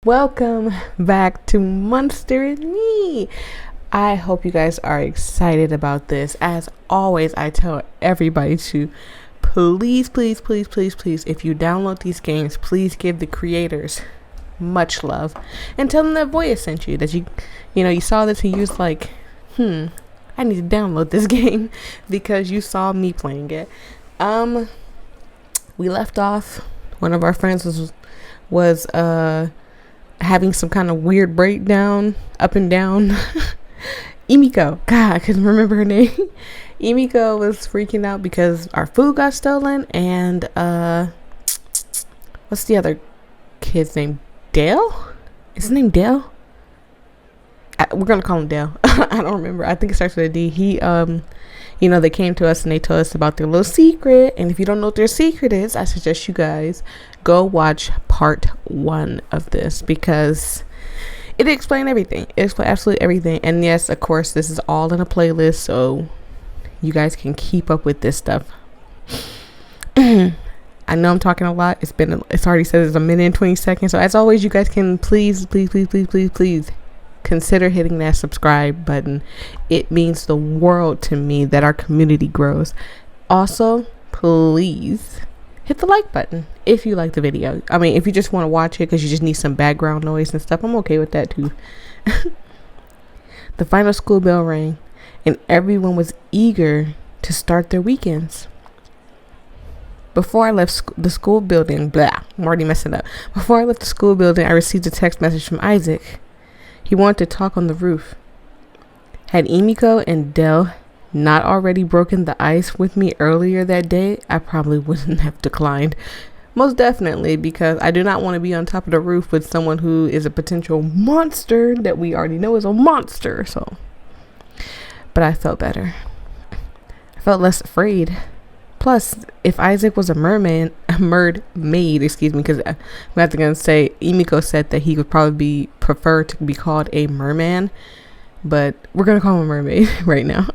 Welcome back to Monster and Me. I hope you guys are excited about this. As always, I tell everybody to please, if you download these games, please give the creators much love and tell them that Voyia sent you. That you saw this and you was like, I need to download this game because you saw me playing it. We left off. One of our friends was having some kind of weird breakdown up and down. Emiko, God, I couldn't remember her name. Emiko was freaking out because our food got stolen, and what's the other kid's name? Dale? Is his name Dale? We're gonna call him Dale. I don't remember. I think it starts with a D. He they came to us and they told us about their little secret. And if you don't know what their secret is, I suggest you guys go watch part 1 of this because it explains everything. It explains absolutely everything. And yes, of course, this is all in a playlist, so you guys can keep up with this stuff. I know I'm talking a lot. It's already said it's 1 minute and 20 seconds. So as always, you guys can please consider hitting that subscribe button. It means the world to me that our community grows. Also, please hit the like button if you like the video. I mean, if you just want to watch it because you just need some background noise and stuff, I'm okay with that too. The final school bell rang and everyone was eager to start their weekends. Before I left the school building, I'm already messing up. Before I left the school building, I received a text message from Isaac. He wanted to talk on the roof. Had Emiko and Dell not already broken the ice with me earlier that day, I probably wouldn't have declined. Most definitely, because I do not want to be on top of the roof with someone who is a potential monster that we already know is a monster. But I felt better. I felt less afraid. Plus, if Isaac was a mermaid, because I'm not going to say, Emiko said that he would probably prefer to be called a merman, but we're going to call him a mermaid right now.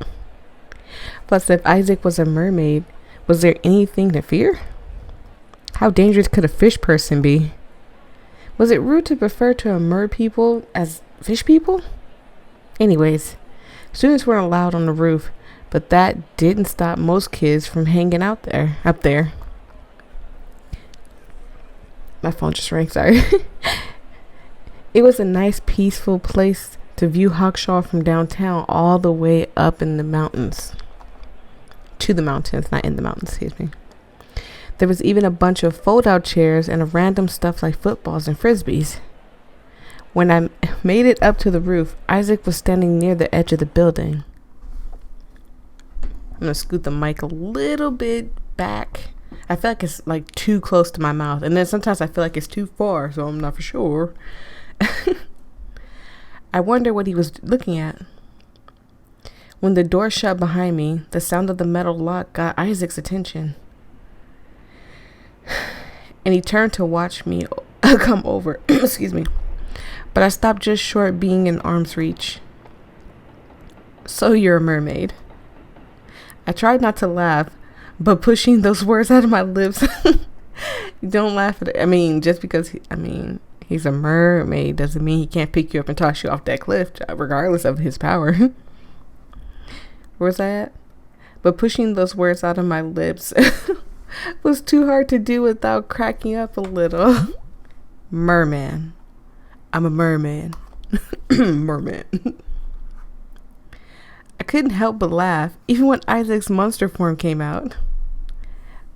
Plus, if Isaac was a mermaid, was there anything to fear? How dangerous could a fish person be? Was it rude to prefer to mer people as fish people? Anyways, students weren't allowed on the roof, but that didn't stop most kids from hanging out up there. My phone just rang, sorry. It was a nice, peaceful place to view Hawkshaw from downtown all the way up in the mountains. To the mountains, not in the mountains, excuse me. There was even a bunch of fold-out chairs and random stuff like footballs and frisbees. When I made it up to the roof, Isaac was standing near the edge of the building. I'm going to scoot the mic a little bit back. I feel like it's like too close to my mouth. And then sometimes I feel like it's too far, so I'm not for sure. I wonder what he was looking at. When the door shut behind me, the sound of the metal lock got Isaac's attention. And he turned to watch me come over. Excuse me. But I stopped just short of being in arm's reach. So you're a mermaid. I tried not to laugh, but pushing those words out of my lips. Don't laugh at it. I mean, just because he's a mermaid doesn't mean he can't pick you up and toss you off that cliff, regardless of his power. Where's that? But pushing those words out of my lips was too hard to do without cracking up a little. Merman. I'm a merman. Merman. I couldn't help but laugh, even when Isaac's monster form came out.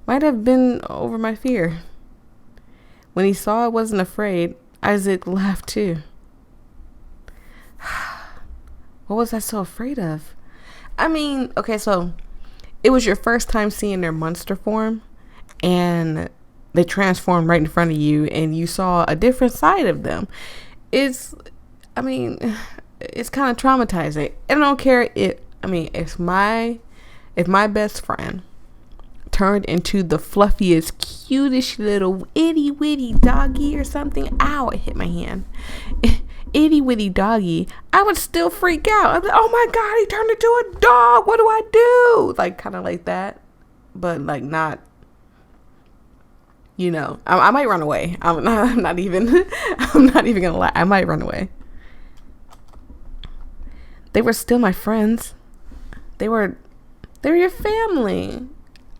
Might have been over my fear. When he saw I wasn't afraid, Isaac laughed too. What was I so afraid of? I mean, okay, so it was your first time seeing their monster form, and they transformed right in front of you, and you saw a different side of them. It's kind of traumatizing. I don't care if my best friend turned into the fluffiest, cutest little itty witty doggy or something. Ow, I hit my hand. Itty witty doggy, I would still freak out. I'd be like, oh my God, he turned into a dog. What do I do? Like, kind of like that. But like not, I might run away. I'm not even I'm not even gonna lie. I might run away. They were still my friends. They were your family.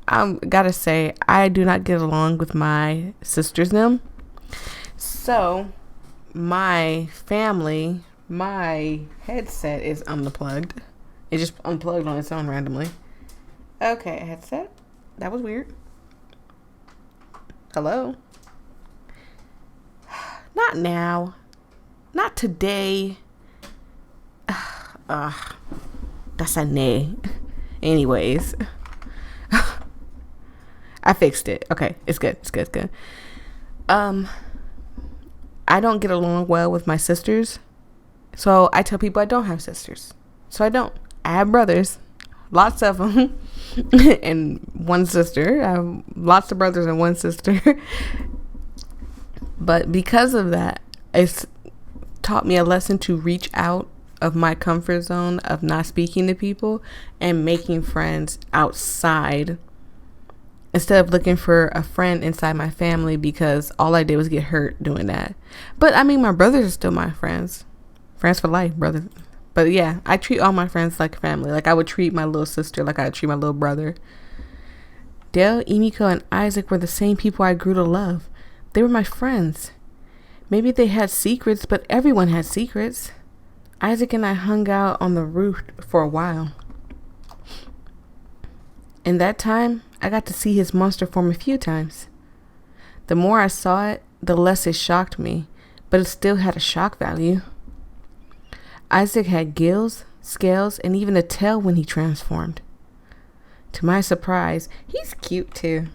Gotta say, I do not get along with my sisters them. So my family, my headset is unplugged. It just unplugged on its own randomly. Okay, headset. That was weird. Hello? Not now. Not today. That's a nay. Anyways. I fixed it. Okay, it's good. I don't get along well with my sisters. So I tell people I don't have sisters. So I don't. I have brothers. Lots of them. And one sister. I have lots of brothers and one sister. But because of that, it's taught me a lesson to reach out of my comfort zone of not speaking to people and making friends outside instead of looking for a friend inside my family, because all I did was get hurt doing that. But I mean, my brothers are still my friends for life, brothers. But yeah, I treat all my friends like family. Like I would treat my little sister like I would treat my little brother. Dale, Emiko, and Isaac were the same people I grew to love. They were my friends. Maybe they had secrets, but everyone had secrets. Isaac and I hung out on the roof for a while. In that time, I got to see his monster form a few times. The more I saw it, the less it shocked me, but it still had a shock value. Isaac had gills, scales, and even a tail when he transformed. To my surprise, he's cute too.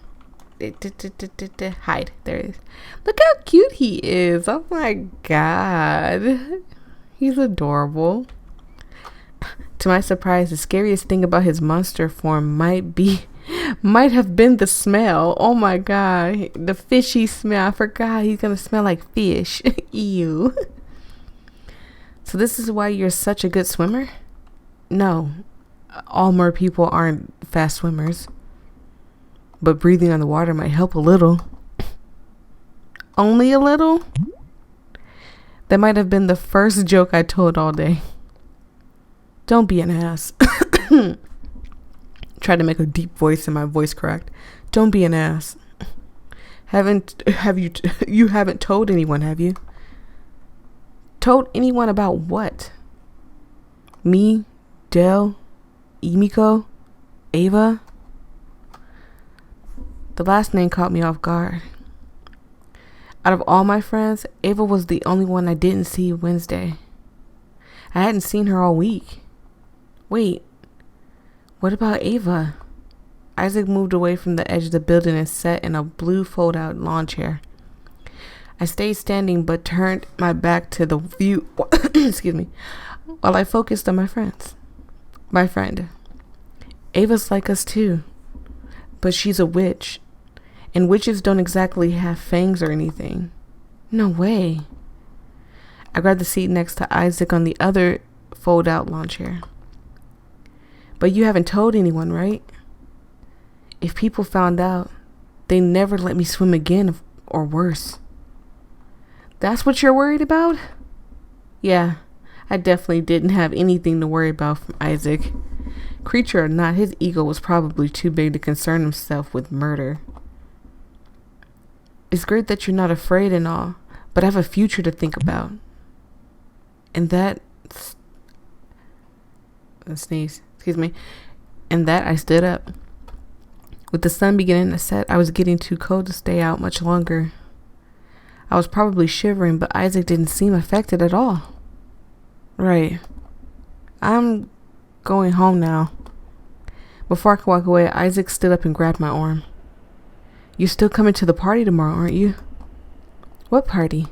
Hide. There it is. Look how cute he is. Oh my god. He's adorable. To my surprise, the scariest thing about his monster form might have been the smell. Oh my god. The fishy smell. I forgot he's gonna smell like fish. Ew. So this is why you're such a good swimmer? No. All mer people aren't fast swimmers. But breathing on the water might help a little. Only a little? That might have been the first joke I told all day. Don't be an ass. Try to make a deep voice and my voice cracked. Don't be an ass. You haven't told anyone, have you? Told anyone about what? Me, Dell, Emiko, Ava? The last name caught me off guard. Out of all my friends, Ava was the only one I didn't see Wednesday. I hadn't seen her all week. Wait, what about Ava? Isaac moved away from the edge of the building and sat in a blue fold-out lawn chair. I stayed standing but turned my back to the view excuse me, while I focused on my friend. Ava's like us too, but she's a witch, and witches don't exactly have fangs or anything. No way. I grabbed the seat next to Isaac on the other fold-out lawn chair. But you haven't told anyone, right? If people found out, they never let me swim again, or worse. That's what you're worried about? Yeah, I definitely didn't have anything to worry about from Isaac. Creature or not, his ego was probably too big to concern himself with murder. It's great that you're not afraid and all, but I have a future to think about. And that... Sneeze. Excuse me. And that I stood up. With the sun beginning to set, I was getting too cold to stay out much longer. I was probably shivering, but Isaac didn't seem affected at all. Right. I'm going home now. Before I could walk away, Isaac stood up and grabbed my arm. You're still coming to the party tomorrow, aren't you? What party?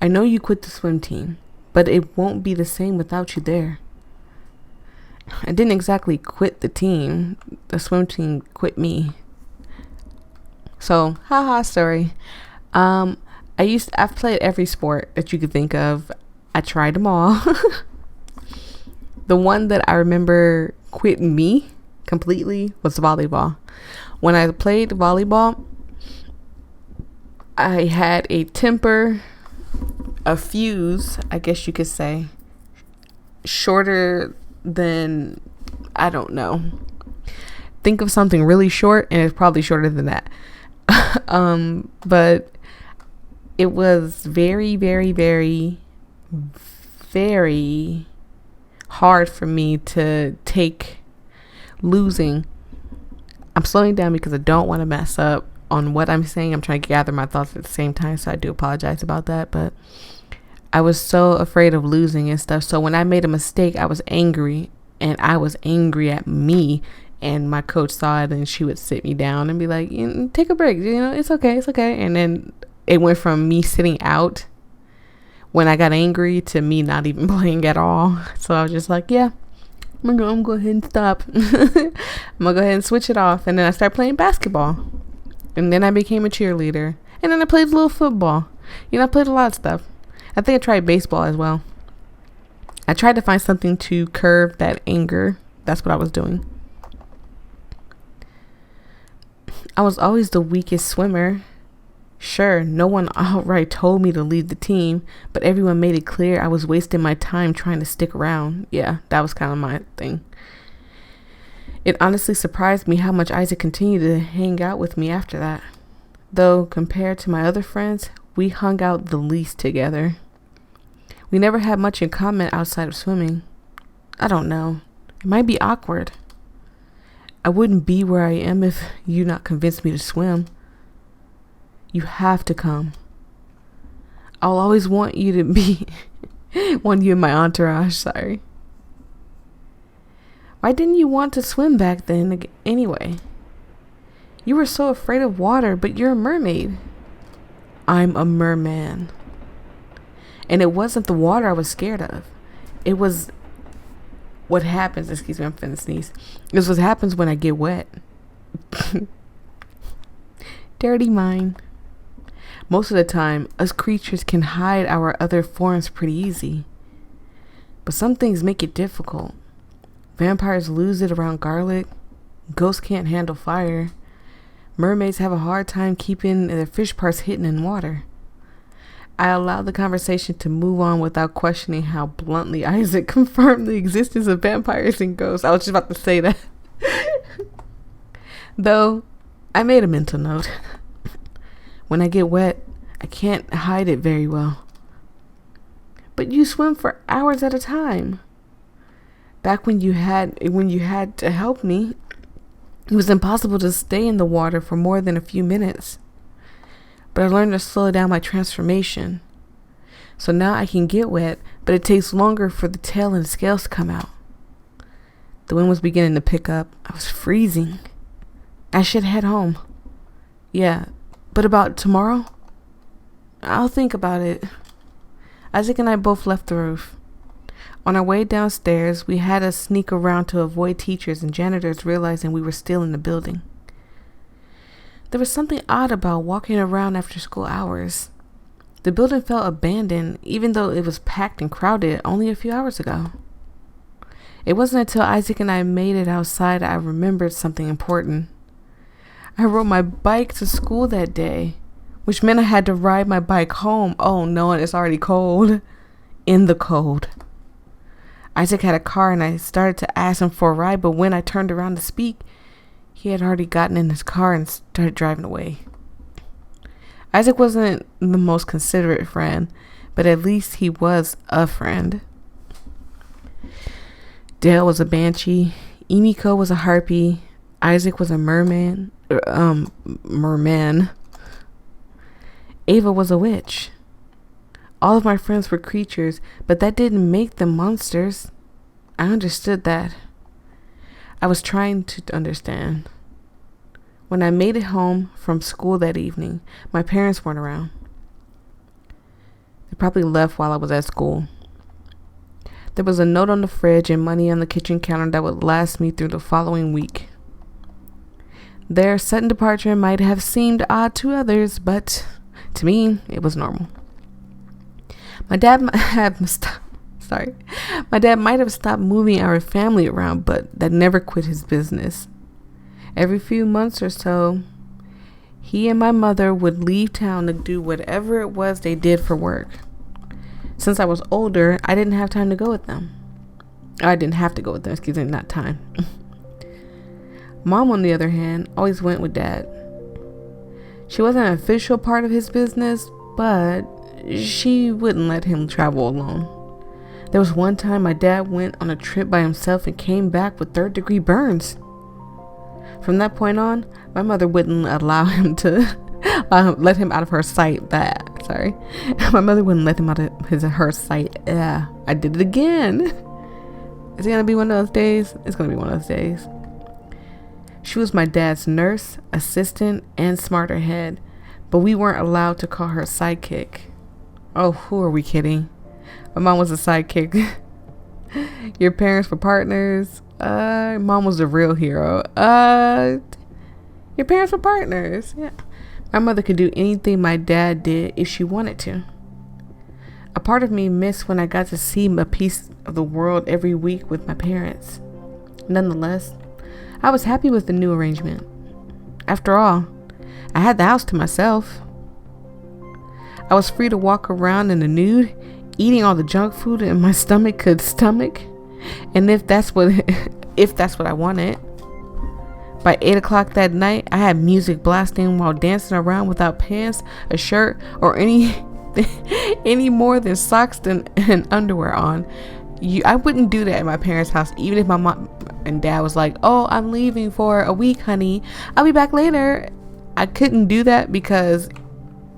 I know you quit the swim team, but it won't be the same without you there. I didn't exactly quit the team. The swim team quit me. So, haha, story. I've played every sport that you could think of. I tried them all. The one that I remember quit me completely was volleyball. When I played volleyball, I had a temper, a fuse, I guess you could say, shorter than, I don't know. Think of something really short, and it's probably shorter than that. But it was very, very, very, very hard for me to take losing. I'm slowing down because I don't want to mess up on what I'm saying. I'm trying to gather my thoughts at the same time, so I do apologize about that. But I was so afraid of losing and stuff. So when I made a mistake, I was angry, and I was angry at me. And my coach saw it, and she would sit me down and be like, take a break. It's okay. It's okay. And then it went from me sitting out when I got angry to me not even playing at all. So I was just like, yeah, I'm gonna go ahead and stop. I'm gonna go ahead and switch it off. And then I started playing basketball. And then I became a cheerleader. And then I played a little football. I played a lot of stuff. I think I tried baseball as well. I tried to find something to curb that anger. That's what I was doing. I was always the weakest swimmer. Sure, no one outright told me to leave the team, but everyone made it clear I was wasting my time trying to stick around. Yeah, that was kind of my thing. It honestly surprised me how much Isaac continued to hang out with me after that. Though, compared to my other friends, we hung out the least together. We never had much in common outside of swimming. I don't know. It might be awkward. I wouldn't be where I am if you not convinced me to swim. You have to come. I'll always want you to be want you in my entourage, sorry. Why didn't you want to swim back then anyway? You were so afraid of water, but you're a mermaid. I'm a merman. And it wasn't the water I was scared of. It was what happens, excuse me, I'm finna sneeze. It's what happens when I get wet. Dirty mind. Most of the time, us creatures can hide our other forms pretty easy. But some things make it difficult. Vampires lose it around garlic. Ghosts can't handle fire. Mermaids have a hard time keeping their fish parts hidden in water. I allowed the conversation to move on without questioning how bluntly Isaac confirmed the existence of vampires and ghosts. I was just about to say that. Though, I made a mental note. When I get wet, I can't hide it very well. But you swim for hours at a time. Back when you had to help me, it was impossible to stay in the water for more than a few minutes. But I learned to slow down my transformation. So now I can get wet, but it takes longer for the tail and scales to come out. The wind was beginning to pick up. I was freezing. I should head home. Yeah, but about tomorrow? I'll think about it. Isaac and I both left the roof. On our way downstairs, we had to sneak around to avoid teachers and janitors realizing we were still in the building. There was something odd about walking around after school hours. The building felt abandoned, even though it was packed and crowded only a few hours ago. It wasn't until Isaac and I made it outside I remembered something important. I rode my bike to school that day, which meant I had to ride my bike home. Oh no, and it's already cold. In the cold. Isaac had a car and I started to ask him for a ride, but when I turned around to speak, he had already gotten in his car and started driving away. Isaac wasn't the most considerate friend, but at least he was a friend. Dale was a banshee, Emiko was a harpy, Isaac was a merman. Ava was a witch. All of my friends were creatures, but that didn't make them monsters. I understood that. I was trying to understand. When I made it home from school that evening, my parents weren't around. They probably left while I was at school. There was a note on the fridge and money on the kitchen counter that would last me through the following week. Their sudden departure might have seemed odd to others, but to me, it was normal. My dad might have stopped moving our family around, but that never quit his business. Every few months or so, he and my mother would leave town to do whatever it was they did for work. Since I was older, I didn't have time to go with them. I didn't have to go with them, excuse me, not time. Mom, on the other hand, always went with Dad. She wasn't an official part of his business, but she wouldn't let him travel alone. There was one time my dad went on a trip by himself and came back with third-degree burns. From that point on, my mother wouldn't allow him to let him out of her sight. Sorry. My mother wouldn't let him out of her sight. I did it again. Is it going to be one of those days? It's going to be one of those days. She was my dad's nurse, assistant, and smarter head, but we weren't allowed to call her sidekick. Oh, who are we kidding? My mom was a sidekick. Your parents were partners. Mom was the real hero. Your parents were partners. Yeah. My mother could do anything my dad did if she wanted to. A part of me missed when I got to see a piece of the world every week with my parents. Nonetheless, I was happy with the new arrangement. After all, I had the house to myself. I was free to walk around in the nude, eating all the junk food in my stomach could stomach, and if that's what I wanted. By 8 o'clock that night, I had music blasting while dancing around without pants, a shirt, or any more than socks and underwear on. I wouldn't do that at my parents' house, even if my mom and dad was like, "Oh, I'm leaving for a week, honey. I'll be back later." I couldn't do that because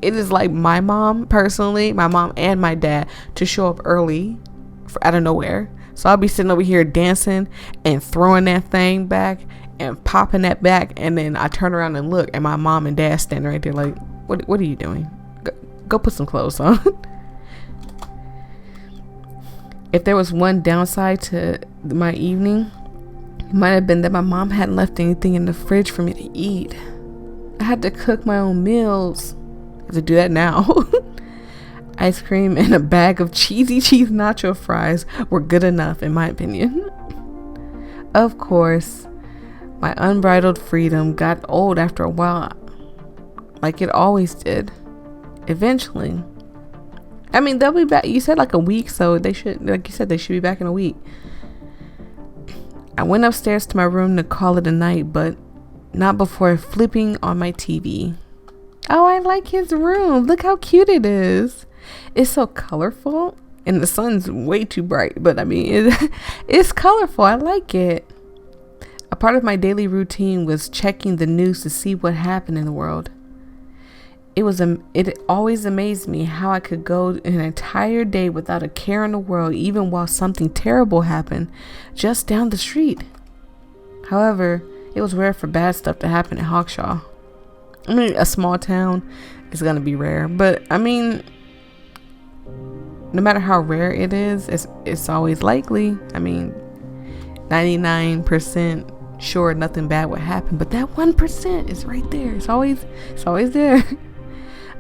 it is like my mom and my dad to show up early out of nowhere. So I'll be sitting over here dancing and throwing that thing back and popping that back, and then I turn around and look, and my mom and dad standing right there like, what are you doing? Go put some clothes on. If there was one downside to my evening, it might have been that my mom hadn't left anything in the fridge for me to eat. I had to cook my own meals. I have to do that now. Ice cream and a bag of cheesy cheese nacho fries were good enough, in my opinion. Of course, my unbridled freedom got old after a while, like it always did. Eventually, I mean, they'll be back. You said like a week, so they should, like you said, they should be back in a week. I went upstairs to my room to call it a night, but not before flipping on my TV. Oh, I like his room. Look how cute it is. It's so colorful, and the sun's way too bright, but I mean, it's colorful. I like it. A part of my daily routine was checking the news to see what happened in the world. It always amazed me how I could go an entire day without a care in the world, even while something terrible happened just down the street. However, it was rare for bad stuff to happen in Hawkshaw. I mean, a small town is gonna be rare, but I mean, no matter how rare it is, it's always likely. I mean, 99% sure nothing bad would happen, but that 1% is right there. It's always there.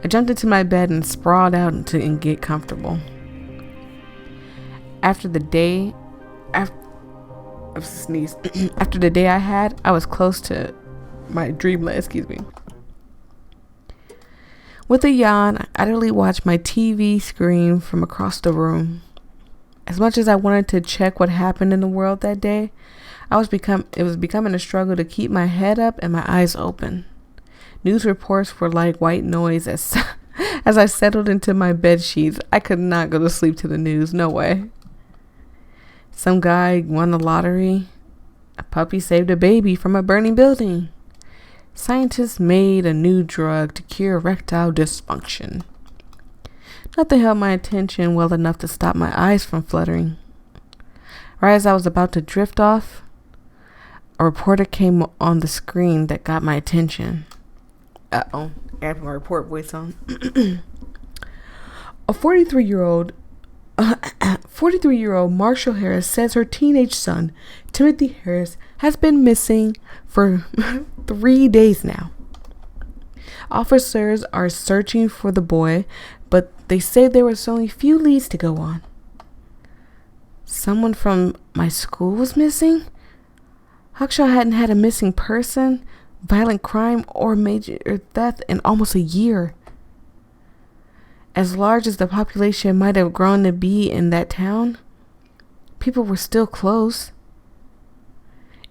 I jumped into my bed and sprawled out to get comfortable. After the day I had, I was close to my dreamland, excuse me. With a yawn, I idly watched my TV screen from across the room. As much as I wanted to check what happened in the world that day, it was becoming a struggle to keep my head up and my eyes open. News reports were like white noise as I settled into my bed sheets. I could not go to sleep to the news. No way. Some guy won the lottery. A puppy saved a baby from a burning building. Scientists made a new drug to cure erectile dysfunction. Nothing held my attention well enough to stop my eyes from fluttering. Right as I was about to drift off, a reporter came on the screen that got my attention. I have my report voice on. A 43-year-old Marshall Harris says her teenage son, Timothy Harris, has been missing for 3 days now. Officers are searching for the boy, but they say there was only few leads to go on. Someone from my school was missing? Hawkshaw hadn't had a missing person, violent crime, or major theft in almost a year. As large as the population might have grown to be in that town, people were still close.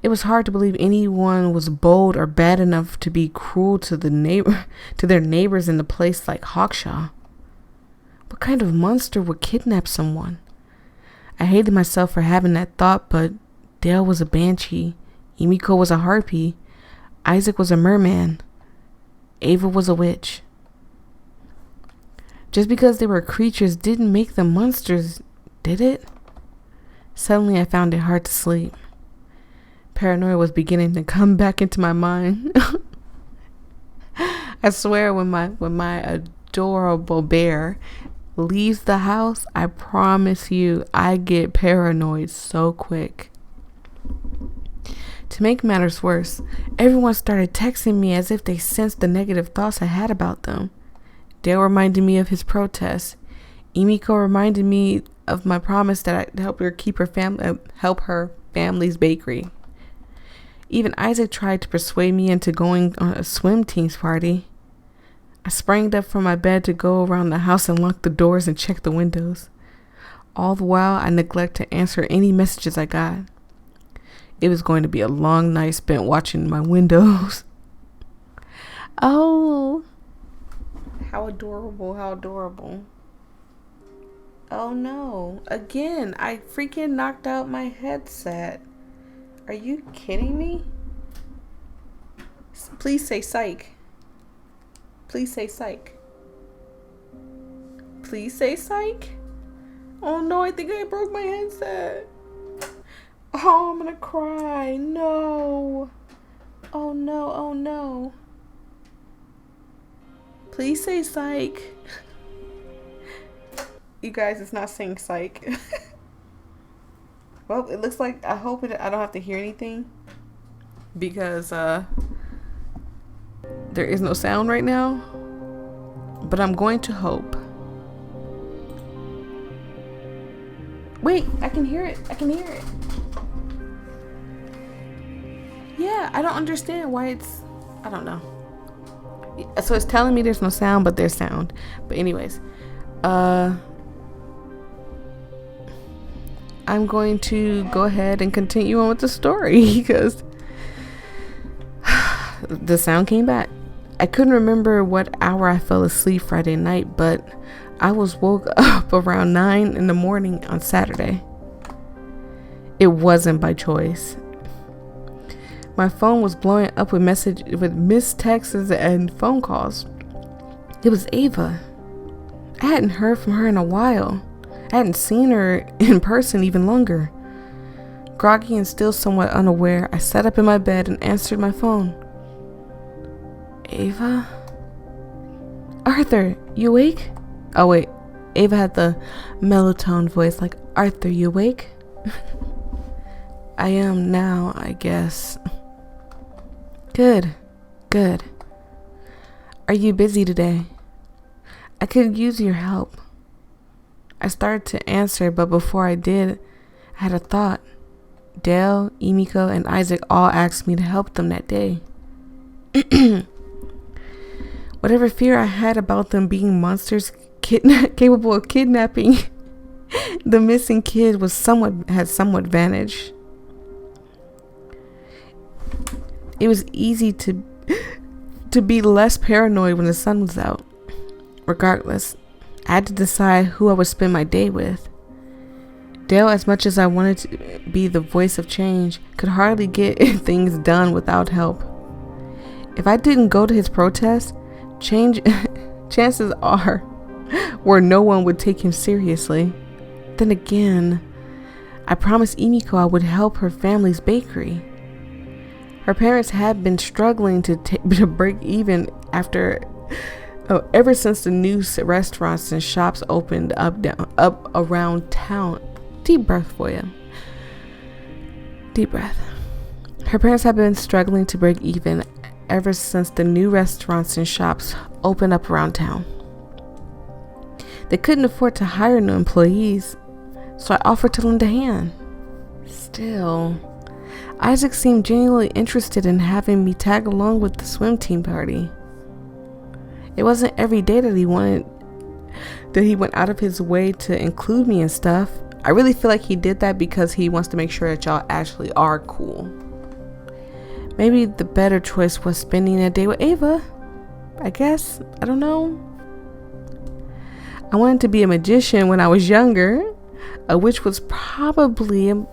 It was hard to believe anyone was bold or bad enough to be cruel to their neighbors in a place like Hawkshaw. What kind of monster would kidnap someone? I hated myself for having that thought, but Dale was a banshee, Emiko was a harpy, Isaac was a merman, Ava was a witch. Just because they were creatures didn't make them monsters, did it? Suddenly I found it hard to sleep. Paranoia was beginning to come back into my mind. I swear when my adorable bear leaves the house, I promise you I get paranoid so quick. To make matters worse, everyone started texting me as if they sensed the negative thoughts I had about them. Dale reminded me of his protest. Emiko reminded me of my promise that I'd help her family's bakery. Even Isaac tried to persuade me into going on a swim team's party. I sprang up from my bed to go around the house and lock the doors and check the windows. All the while, I neglected to answer any messages I got. It was going to be a long night spent watching my windows. Oh, how adorable, how adorable. Oh no, again, I freaking knocked out my headset. Are you kidding me? Please say psych. Please say psych. Please say psych. Oh no, I think I broke my headset. Oh, I'm gonna cry. No. Oh no, oh no. Please say psych. You guys, it's not saying psych. Well, it looks like I don't have to hear anything because there is no sound right now. But I'm going to hope. Wait, I can hear it. I can hear it. Yeah, I don't understand why I don't know. So it's telling me there's no sound, but there's sound. But anyways, I'm going to go ahead and continue on with the story because the sound came back. I couldn't remember what hour I fell asleep Friday night, but I was woke up around 9 in the morning on Saturday. It wasn't by choice. My phone was blowing up with missed texts and phone calls. It was Ava. I hadn't heard from her in a while. I hadn't seen her in person even longer. Groggy and still somewhat unaware, I sat up in my bed and answered my phone. Ava? Arthur, you awake? Oh wait, Ava had the mellow toned voice like, Arthur, you awake? I am now, I guess. Good. Are you busy today? I could use your help. I started to answer, but before I did, I had a thought. Dale, Emiko, and Isaac all asked me to help them that day. Whatever fear I had about them being monsters capable of kidnapping the missing kid had somewhat vanished. It was easy to be less paranoid when the sun was out. Regardless, I had to decide who I would spend my day with. Dale, as much as I wanted to be the voice of change, could hardly get things done without help. If I didn't go to his protest, chances were no one would take him seriously. Then again, I promised Emiko I would help her family's bakery. Her parents had been struggling to break even ever since the new restaurants and shops opened up around town. Deep breath, Voyia. Deep breath. Her parents had been struggling to break even ever since the new restaurants and shops opened up around town. They couldn't afford to hire new employees, so I offered to lend a hand. Still, Isaac seemed genuinely interested in having me tag along with the swim team party. It wasn't every day that he went out of his way to include me and stuff. I really feel like he did that because he wants to make sure that y'all actually are cool. Maybe the better choice was spending a day with Ava. I guess. I don't know. I wanted to be a magician when I was younger. A witch was probably a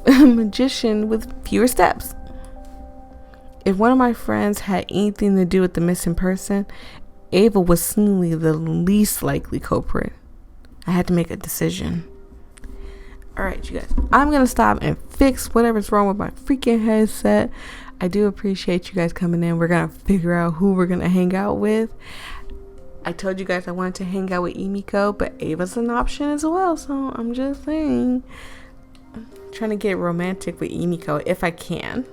magician with fewer steps. If one of my friends had anything to do with the missing person, Ava was seemingly the least likely culprit. I had to make a decision. Alright, you guys. I'm going to stop and fix whatever's wrong with my freaking headset. I do appreciate you guys coming in. We're going to figure out who we're going to hang out with. I told you guys I wanted to hang out with Emiko, but Ava's an option as well. So I'm just saying. I'm trying to get romantic with Emiko if I can.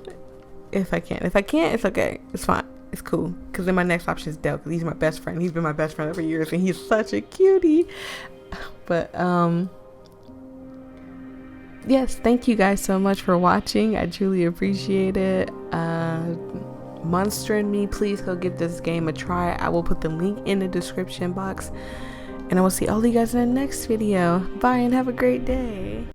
If I can't, it's okay. It's fine. It's cool. Because then my next option is Dell. Because he's my best friend. He's been my best friend for years. And he's such a cutie. But, yes, thank you guys so much for watching. I truly appreciate it. Monster and Me, please go give this game a try. I will put the link in the description box. And I will see all of you guys in the next video. Bye and have a great day.